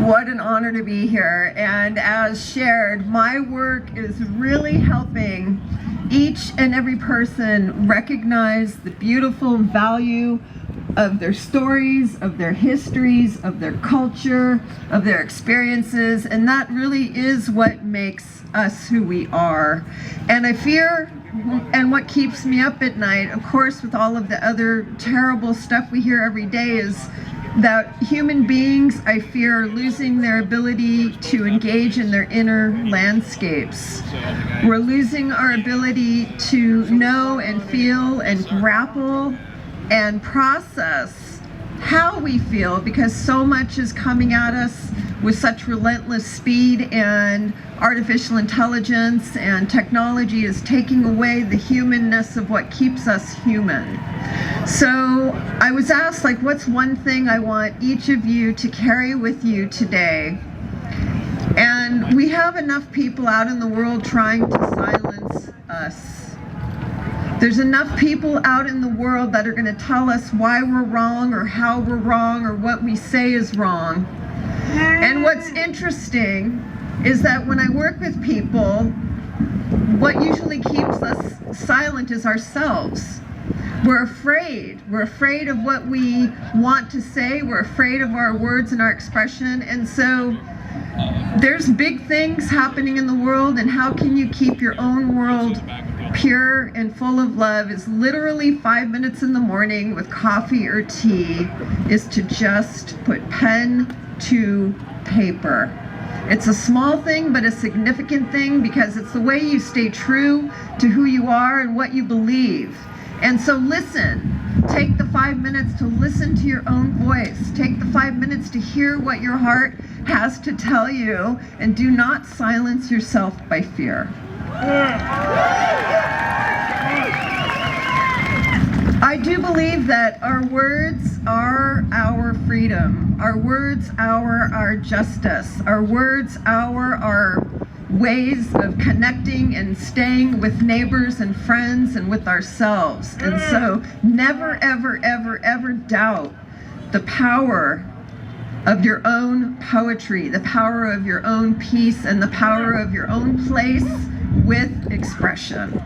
What an honor to be here, and as shared, my work is really helping each and every person recognize the beautiful value of their stories, of their histories, of their culture, of their experiences, and that really is what makes us who we are. And I fear, and what keeps me up at night, of course, with all of the other terrible stuff we hear every day, is that human beings, I fear, are losing their ability to engage in their inner landscapes. We're losing our ability to know and feel and grapple and process how we feel, because so much is coming at us with such relentless speed, and artificial intelligence and technology is taking away the humanness of what keeps us human. So I was asked, like, what's one thing I want each of you to carry with you today? And we have enough people out in the world trying to silence us. There's enough people out in the world that are going to tell us why we're wrong or how we're wrong or what we say is wrong. And what's interesting is that when I work with people, what usually keeps us silent is ourselves. We're afraid. We're afraid of what we want to say. We're afraid of our words and our expression. And so there's big things happening in the world, and how can you keep your own world pure and full of love is literally 5 minutes in the morning with coffee or tea, is to just put pen to paper. It's a small thing, but a significant thing, because it's the way you stay true to who you are and what you believe. And so listen. Take the 5 minutes to listen to your own voice. Take the 5 minutes to hear what your heart has to tell you, and do not silence yourself by fear. I do believe that our words are our freedom. Our words are our justice. Our words are our ways of connecting and staying with neighbors and friends and with ourselves. And so never, ever, ever, ever doubt the power of your own poetry, the power of your own peace, and the power of your own place with expression.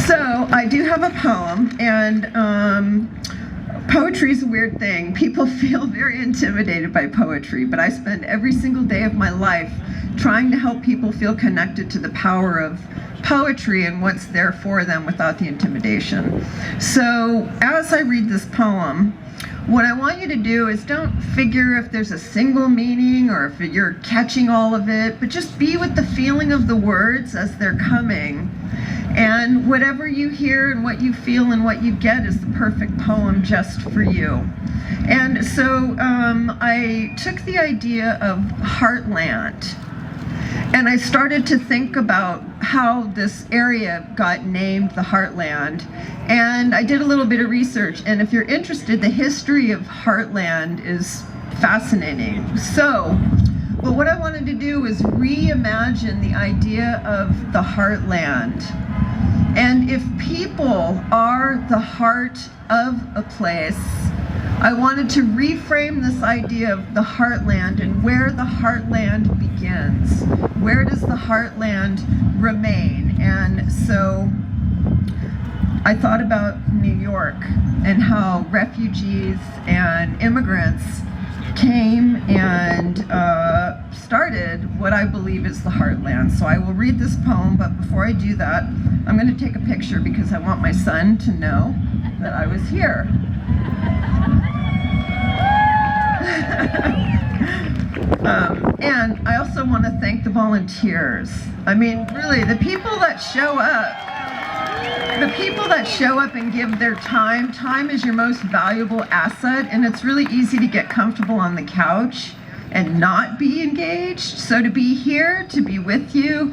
So I do have a poem, and poetry is a weird thing. People feel very intimidated by poetry, but I spend every single day of my life trying to help people feel connected to the power of poetry and what's there for them without the intimidation. So as I read this poem, what I want you to do is don't figure if there's a single meaning or if you're catching all of it, but just be with the feeling of the words as they're coming. And whatever you hear and what you feel and what you get is the perfect poem just for you. And so I took the idea of heartland, and I started to think about how this area got named the Heartland. And I did a little bit of research, and if you're interested, the history of Heartland is fascinating. But what I wanted to do was reimagine the idea of the heartland. And if people are the heart of a place, I wanted to reframe this idea of the heartland and where the heartland begins. Where does the heartland remain? And so I thought about New York and how refugees and immigrants came and started what I believe is the heartland. So I will read this poem, but before I do that, I'm going to take a picture because I want my son to know that I was here. And I also want to thank the volunteers. I mean, really, the people that show up. The people that show up and give their time. Time is your most valuable asset, and it's really easy to get comfortable on the couch and not be engaged. So to be here, to be with you,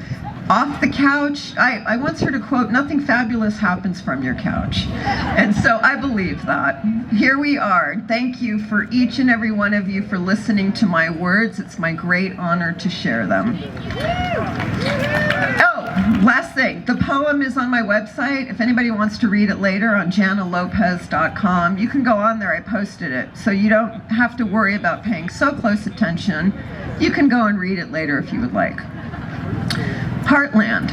off the couch, I once heard a quote, "Nothing fabulous happens from your couch." And so I believe that. Here we are. Thank you for each and every one of you for listening to my words. It's my great honor to share them. Oh, Last thing, the poem is on my website. If anybody wants to read it later on jannalopez.com, you can go on there. I posted it. So you don't have to worry about paying so close attention. You can go and read it later if you would like. Heartland.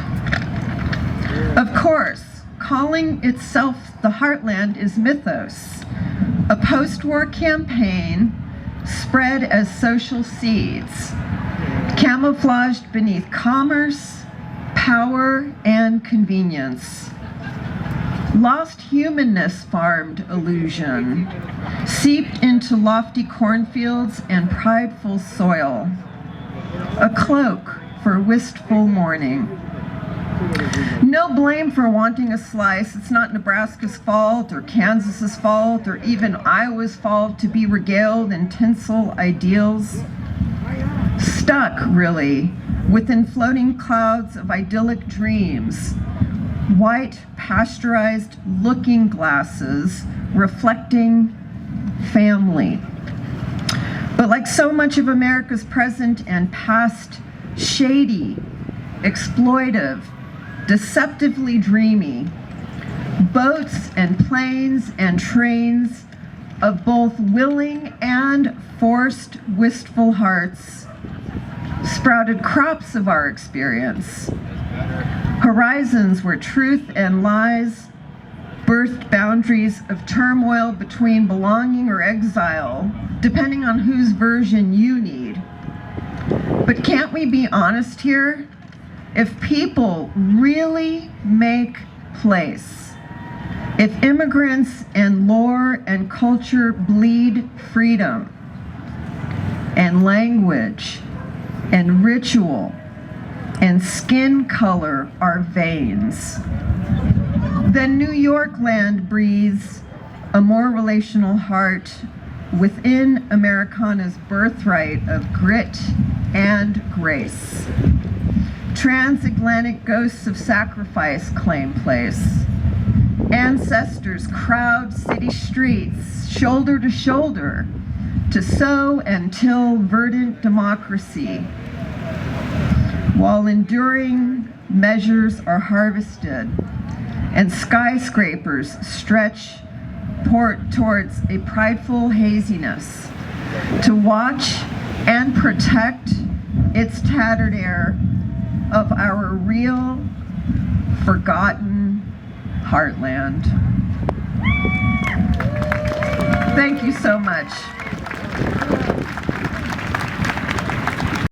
Of course, calling itself the Heartland is mythos, a post-war campaign spread as social seeds, camouflaged beneath commerce, power, and convenience. Lost humanness farmed illusion, seeped into lofty cornfields and prideful soil, a cloak for wistful mourning. No blame for wanting a slice. It's not Nebraska's fault or Kansas's fault or even Iowa's fault to be regaled in tinsel ideals. Stuck, really, within floating clouds of idyllic dreams, white pasteurized looking glasses reflecting family. But like so much of America's present and past, shady, exploitive, deceptively dreamy, boats and planes and trains of both willing and forced wistful hearts sprouted crops of our experience, horizons where truth and lies birthed boundaries of turmoil between belonging or exile, depending on whose version you need. But can't we be honest here? If people really make place, if immigrants and lore and culture bleed freedom and language and ritual and skin color are veins, then New York land breathes a more relational heart within Americana's birthright of grit and grace. Transatlantic ghosts of sacrifice claim place. Ancestors crowd city streets, shoulder to shoulder, to sow and till verdant democracy, while enduring measures are harvested and skyscrapers stretch towards a prideful haziness to watch and protect its tattered air of our real, forgotten heartland. Thank you so much.